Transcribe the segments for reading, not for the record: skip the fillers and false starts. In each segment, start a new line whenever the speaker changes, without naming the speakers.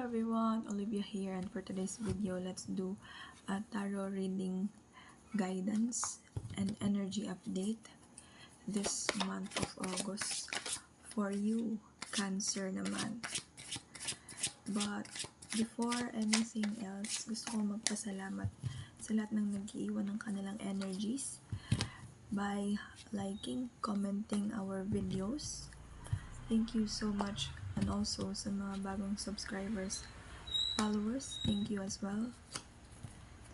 everyone, Olivia here, and for today's video, let's do a tarot reading guidance and energy update this month of August for you, Cancer naman. But before anything else, gusto ko magpasalamat sa lahat ng nag-iwan ng kanilang energies by liking, commenting our videos. Thank you so much, and also sa mga bagong subscribers, followers, thank you as well.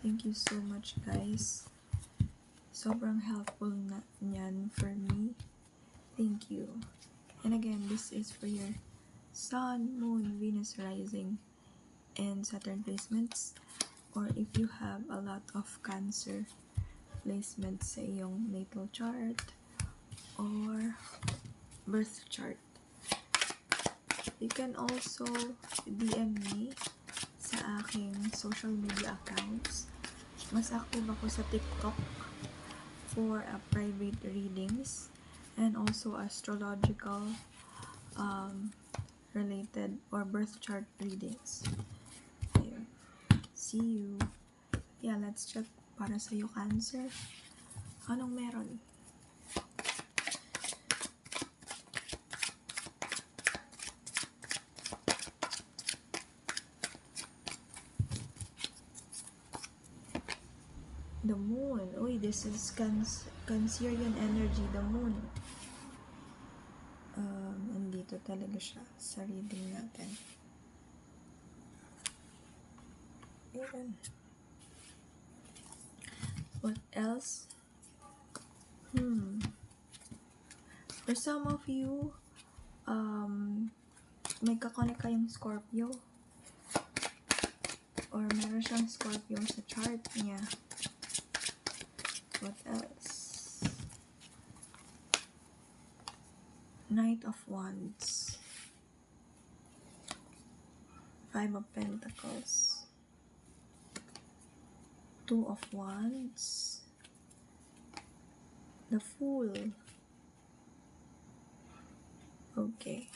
Thank you so much, guys. Sobrang helpful na niyan for me. Thank you. And again, this is for your Sun, Moon, Venus rising, and Saturn placements, or if you have a lot of Cancer placements sa iyong natal chart or birth chart. You can also DM me sa aking social media accounts. Mas active ako sa TikTok for private readings and also astrological related or birth chart readings. Ayun. See you. Yeah, let's check para sa iyo, Cancer. Anong meron? The Moon. Uy, this is Cancerian energy, the Moon. Andito talaga siya sa reading natin. Ayan. What else? For some of you, may kakonek kayong Scorpio. Or meron siyang Scorpio sa chart niya. What else? Knight of Wands, Five of Pentacles, Two of Wands, the Fool. Okay.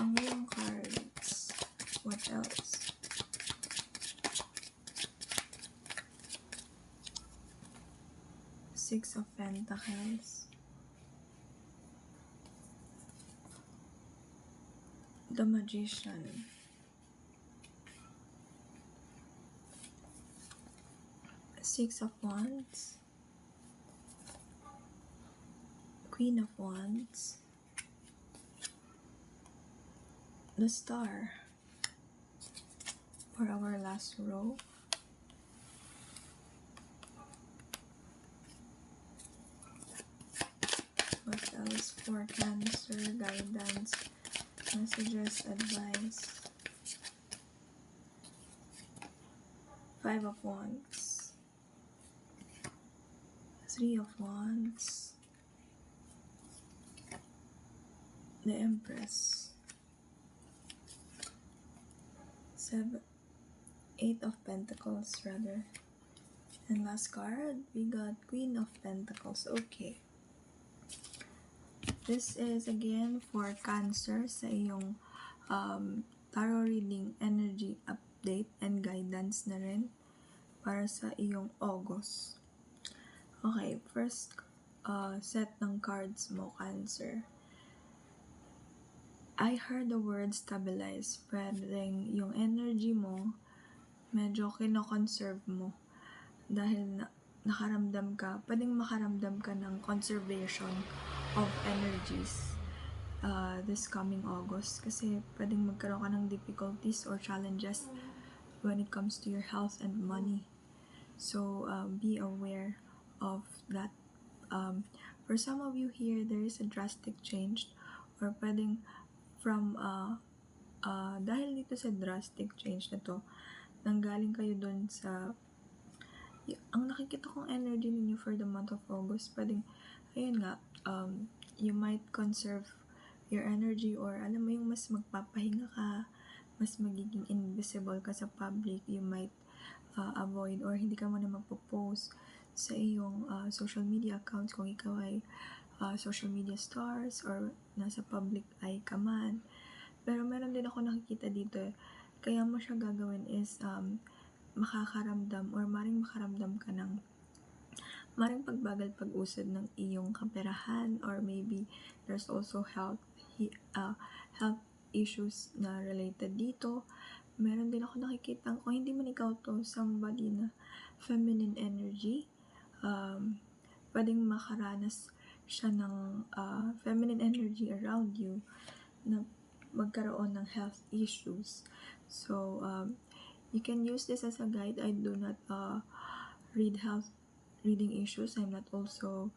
Ang ngayong cards. What else? Six of Pentacles, the Magician, Six of Wands, Queen of Wands, the Star for our last row. What else for Cancer? Guidance, messages, advice. Five of Wands, Three of Wands, the Empress, Eight of Pentacles rather, and last card we got Queen of Pentacles. Okay. This is again for Cancer sa iyong tarot reading, energy update, and guidance na rin para sa iyong August. Okay, first set ng cards mo, Cancer. I heard the word stabilize. Pwedeng yung energy mo medyo kino-conserve mo dahil nakaramdam ka, pwedeng makaramdam ka ng conservation of energies this coming August, kasi pwedeng magkaroon ka ng difficulties or challenges when it comes to your health and money. So be aware of that. For some of you here, there is a drastic change, or pwedeng from dahil dito sa drastic change na to, nanggaling kayo dun sa ang nakikita kong energy ninyo for the month of August, pwedeng, ayun nga, you might conserve your energy, or alam mo yung mas magpapahinga ka, mas magiging invisible ka sa public, you might avoid or hindi ka muna magpo-post sa iyong social media accounts kung ikaw ay social media stars or nasa public eye ka man. Pero meron din din ako nakikita dito, kaya mo siya gagawin is makakaramdam or maring makaramdam ka ng maring pagbagal pag-usad ng iyong kaperahan, or maybe there's also health issues na related dito. Meron din ako nakikita, kung hindi man ikaw to, somebody na feminine energy, pwedeng makaranas siya ng feminine energy around you na magkaroon ng health issues. So, you can use this as a guide. I do not reading issues. I'm not also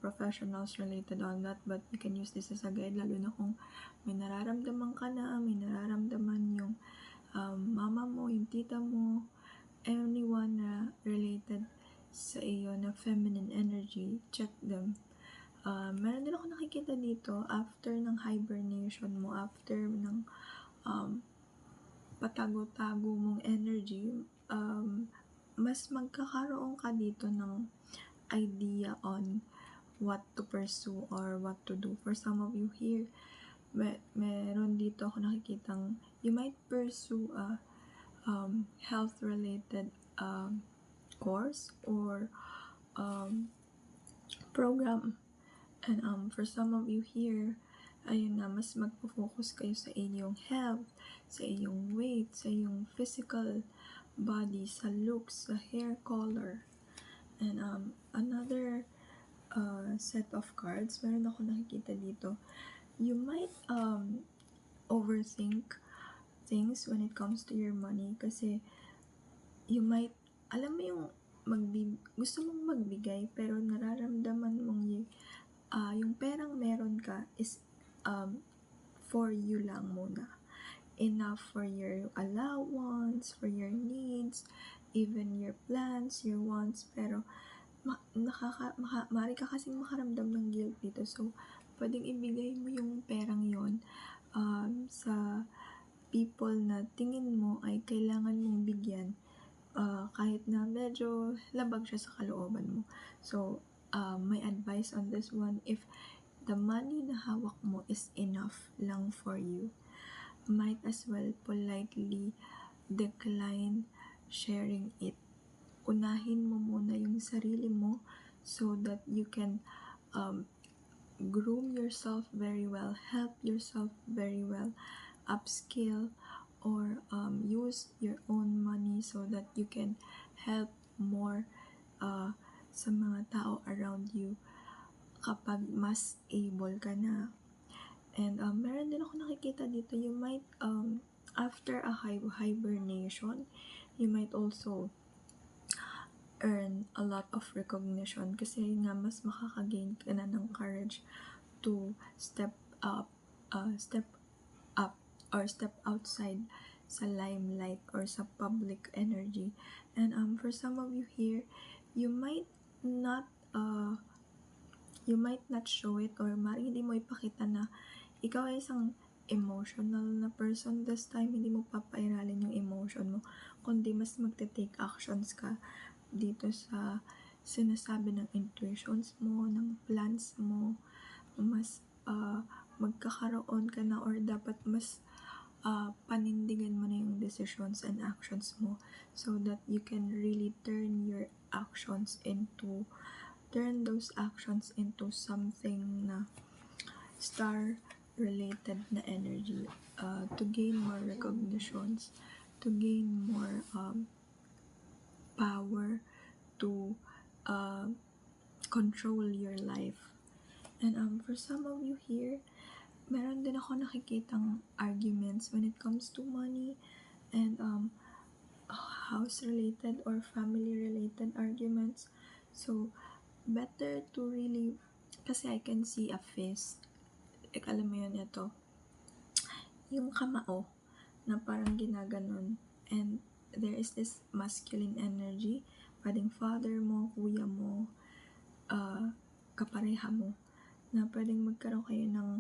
professionals related on that, but you can use this as a guide, lalo na kung may nararamdaman ka na, may nararamdaman yung mama mo, yung tita mo, anyone na related sa iyo na feminine energy, check them. Meron din ako nakikita dito, after ng hibernation mo, after ng patago-tago mong energy, mas magkakaroon ka dito ng idea on what to pursue or what to do. For some of you here, meron dito ako nakikitang you might pursue a health-related course or program. And for some of you here, ayun na, mas magpo-focus kayo sa inyong health, sa iyong weight, sa iyong physical body, sa looks, sa hair color. And another set of cards, meron ako nakikita dito. You might overthink things when it comes to your money, kasi you might, alam mo yung gusto mong magbigay pero nararamdaman mong yung perang meron ka is for you lang muna. Enough for your allowance, for your needs, even your plans, your wants, pero maaari ka kasing makaramdam ng guilt dito. So, pwedeng ibigay mo yung perang yon sa people na tingin mo ay kailangan mong bigyan, kahit na medyo labag siya sa kalooban mo. So, my advice on this one, if the money na hawak mo is enough lang for you, might as well politely decline sharing it. Unahin mo muna yung sarili mo so that you can groom yourself very well, help yourself very well, upskill, or use your own money so that you can help more sa mga tao around you kapag mas able ka na. And meron din ako nakikita dito, you might after a hibernation, you might also earn a lot of recognition, kasi nga mas makakagain ka na ng courage to step up or step outside sa limelight or sa public energy. And for some of you here, you might not show it, or maaaring hindi mo ipakita na ikaw ay isang emotional na person this time. Hindi mo papairalin yung emotion mo, kundi mas magte-take actions ka dito sa sinasabi ng intuitions mo, ng plans mo. Mas magkakaroon ka na, or dapat mas panindigan mo na yung decisions and actions mo so that you can really turn those actions into something na star related na energy, to gain more recognitions, to gain more power to control your life. And for some of you here, meron din ako nakikitang arguments when it comes to money and house related or family related arguments. So better to really, kasi I can see a fist, like alam mo yun, ito yung kamao na parang ginaganon, and there is this masculine energy, pwedeng father mo, kuya mo, kapareha mo, na pwedeng magkaroon kayo ng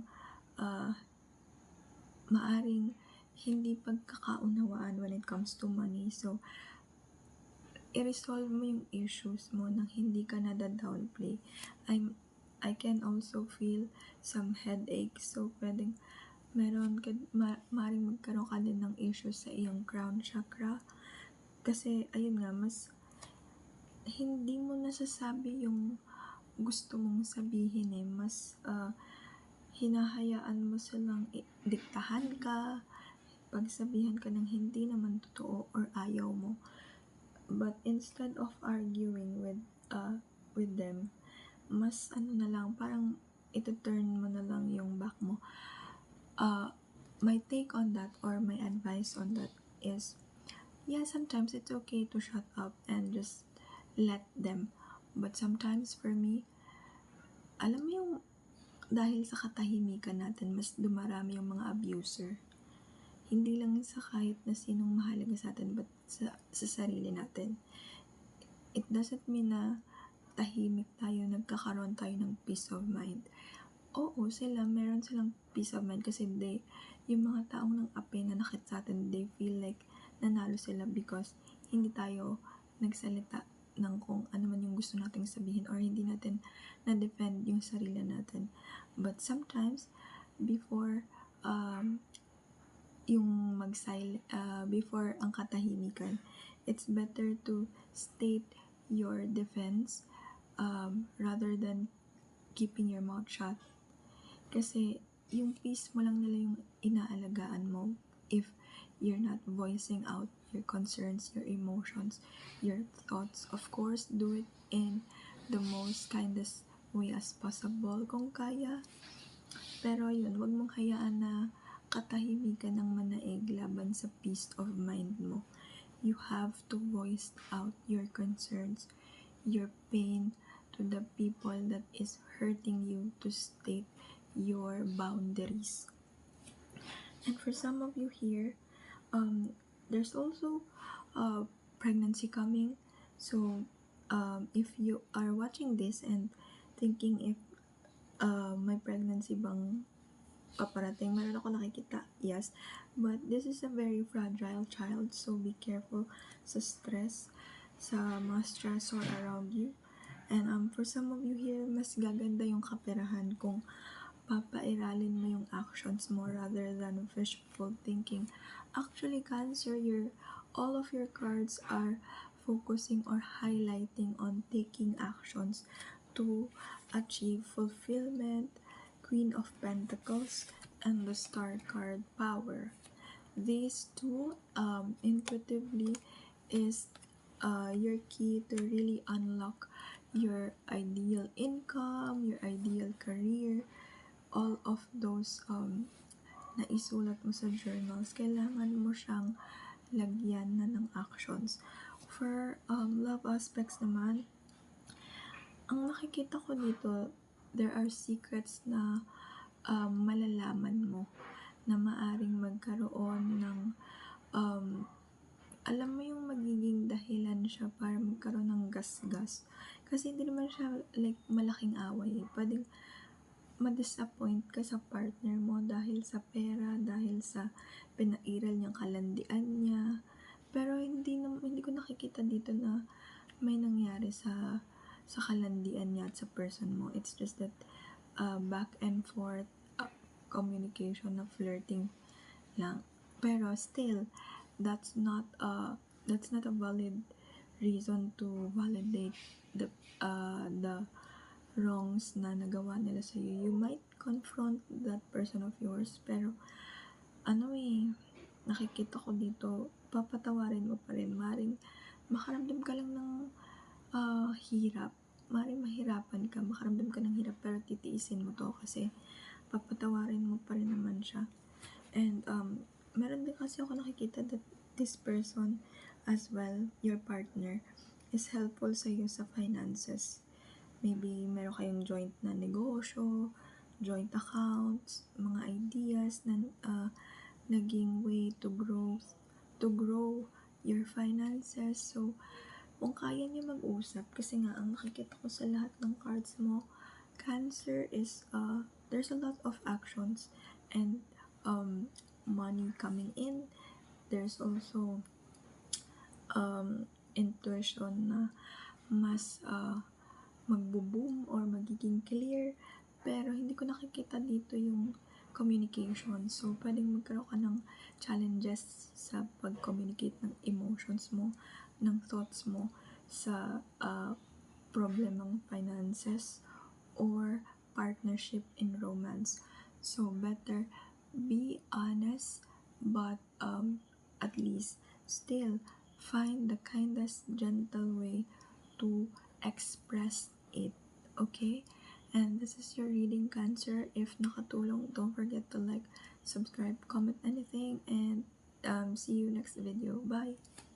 maaring hindi pagkakaunawaan when it comes to money. So i-resolve mo yung issues mo nang hindi ka nada-downplay. I can also feel some headaches, so pwedeng maaaring magkaroon ka din ng issues sa iyong crown chakra. Kasi, ayun nga, mas hindi mo nasasabi yung gusto mong sabihin mas hinahayaan mo silang diktahan ka, pagsabihan ka ng hindi naman totoo or ayaw mo. But instead of arguing with them, mas na lang, parang ito-turn mo na lang yung back mo. My take on that or my advice on that is, yeah, sometimes it's okay to shut up and just let them. But sometimes for me, alam mo yung dahil sa katahimikan natin, mas dumarami yung mga abuser. Hindi lang sa kahit na sinong mahalaga sa atin, but sa sarili natin. It doesn't mean na tahimik tayo, nagkakaroon tayo ng peace of mind. Oo, meron silang peace of mind kasi yung mga taong nang api na nakit sa atin, they feel like nanalo sila because hindi tayo nagsalita ng kung ano man yung gusto nating sabihin or hindi natin na-defend yung sarili natin. But sometimes, before before ang katahimikan, it's better to state your defense rather than keeping your mouth shut. Kasi yung peace mo lang nila yung inaalagaan mo if you're not voicing out your concerns, your emotions, your thoughts. Of course, do it in the most kindest way as possible kung kaya. Pero yun, wag mong hayaan na katahimikan ng manaig laban sa peace of mind mo. You have to voice out your concerns, your pain to the people that is hurting you, to state your boundaries. And for some of you here, there's also pregnancy coming. So if you are watching this and thinking if may pregnancy bang paparating, meron ako nakikita, yes, but this is a very fragile child, so be careful sa stress, sa mga stressor around you. And for some of you here, mas gaganda yung kaperahan kung papairalin mo yung actions mo rather than wishful thinking. Actually, Cancer, all of your cards are focusing or highlighting on taking actions to achieve fulfillment. Queen of Pentacles and the Star card, Power. These two intuitively is your key to really unlock your ideal income, your ideal career, all of those na isulat mo sa journals, kailangan mo siyang lagyan na ng actions. For love aspects naman, ang nakikita ko dito, there are secrets na malalaman mo na maaring magkaroon ng alam mo yung magiging dahilan siya para magkaroon ng gasgas. Kasi hindi naman siya like malaking away. Pwedeng ma-disappoint ka sa partner mo dahil sa pera, dahil sa pinairal niyang kalandian niya. Pero hindi ko nakikita dito na may nangyari sa kalandian niya at sa person mo. It's just that back and forth communication na flirting lang. Pero still, that's not a valid reason to validate the wrongs na nagawa nila sa iyo. You might confront that person of yours, pero nakikita ko dito, papatawarin mo pa rin. Maring makaramdam ka lang ng hirap. Maring mahirapan ka, makaramdam ka ng hirap, pero titiisin mo to kasi papatawarin mo pa rin naman siya. And meron din kasi ako nakikita that this person as well, your partner, is helpful sa iyo sa finances. Maybe meron kayong joint na negosyo, joint accounts, mga ideas na naging way to grow your finances. So, kung kaya niyo mag-usap, kasi nga ang nakikita ko sa lahat ng cards mo, Cancer is there's a lot of actions and money coming in. There's also intuition na mas magbo-boom or magiging clear, pero hindi ko nakikita dito yung communication. So, pwedeng magkaroon ka ng challenges sa pag-communicate ng emotions mo, ng thoughts mo sa problemang finances or partnership in romance. So, better be honest, but at least still find the kindest, gentle way to express it. Okay? And this is your reading, Cancer. If nakatulong, don't forget to like, subscribe, comment anything, and see you next video. Bye!